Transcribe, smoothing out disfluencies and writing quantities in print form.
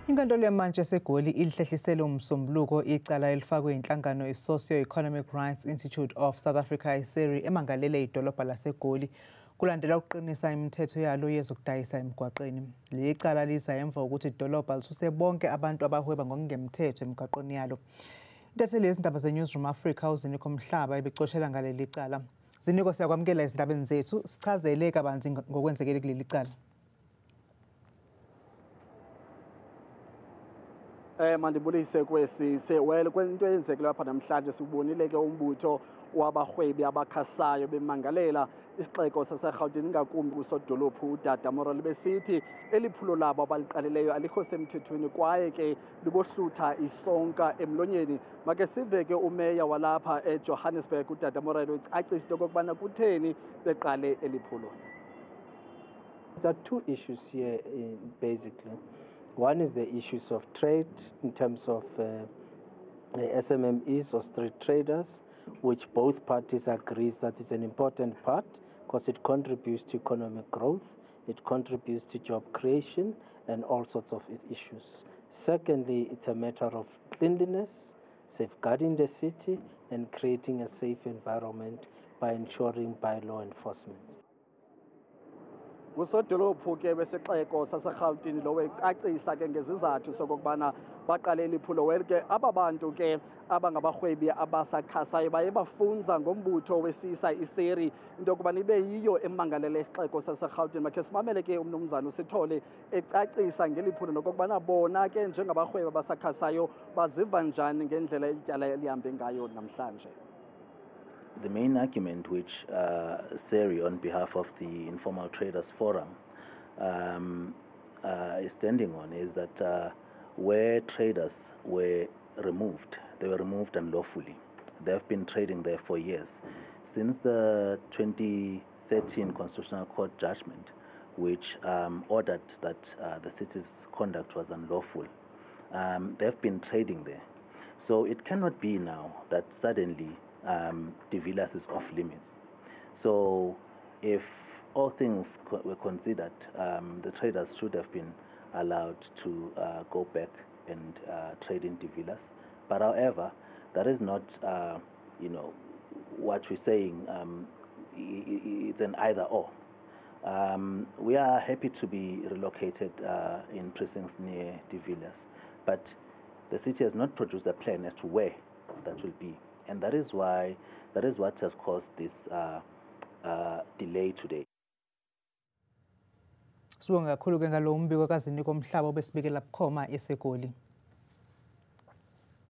Inkantolo yamanje eseGoli ilihlehlisele umsombuluko icala elifakwe inhlangano i-Socio-Economic Rights Institute of South Africa ISERI emangalele idolobha laseGoli kulandela ukuqinisa imithetho yalo yezokudayisa emgwaqeni. Le cala liza emva ukuthi idolobha lisuse bonke abantu abahweba ngokungemthetho emgwaqeni yalo. Intatheli yezindaba ze-Newsroom Africa uZiniko Mhlaba ebicoshela ngaleli cala. Ziniko, siyakwamukela ezindabeni zethu, sichazele kabanzi ngokwenzekile kuleli cala. Mandibulise kwesise kwento eyenzekile lapha namhlanje sikubonile ke umbutho wabahwebi abakhasayo bemangalela isixeko saseGauteng ngakumbi kusodolophu uDadamorale besithi eliphulo labo abaliqalileyo alikho semthethweni kwaye ke libohlutha isonka emlonyeni. Make sive ke umeya walapha eJohannesburg uDadamorale ucacisa into okubana kutheni beqale eliphulo. There are two issues here basically. One is the issues of trade in terms of SMMEs or street traders, which both parties agree that is an important part because it contributes to economic growth, it contributes to job creation and all sorts of issues. Secondly, it's a matter of cleanliness, safeguarding the city and creating a safe environment by ensuring by law enforcement. Kusodolophu ke besixeko saseGauteng lo ecacisa ke ngezizathu sokubana baqale eliphulo ke ababantu ke abangabahwebi abasakhasayo baye bafunza ngombutho wesisa ISERI into okubana ibe yiyo emangalele isixeko saseGauteng. Makhe simamele ke umnumzana uSithole ecacisa ngeliphulo nokubana bona ke njengabahwebi abasakhasayo baziva njani ngendlela ityala elihambe ngayo namhlanje. The main argument which SERI, on behalf of the Informal Traders Forum, is standing on is that where traders were removed, they were removed unlawfully. They have been trading there for years. Since the 2013 Constitutional Court judgment, which ordered that the city's conduct was unlawful, they have been trading there. So it cannot be now that suddenly de Villiers is off limits. So if all things were considered, the traders should have been allowed to go back and trade in de Villiers. But however, that is not, what we're saying, it's an either or. We are happy to be relocated in precincts near de Villiers, but the city has not produced a plan as to where that will be. And that is what has caused this delay today. Sibonga kakhulu ke ngalo umbiko kaZiniko Mhlaba obesibikela bukhoma eseGoli.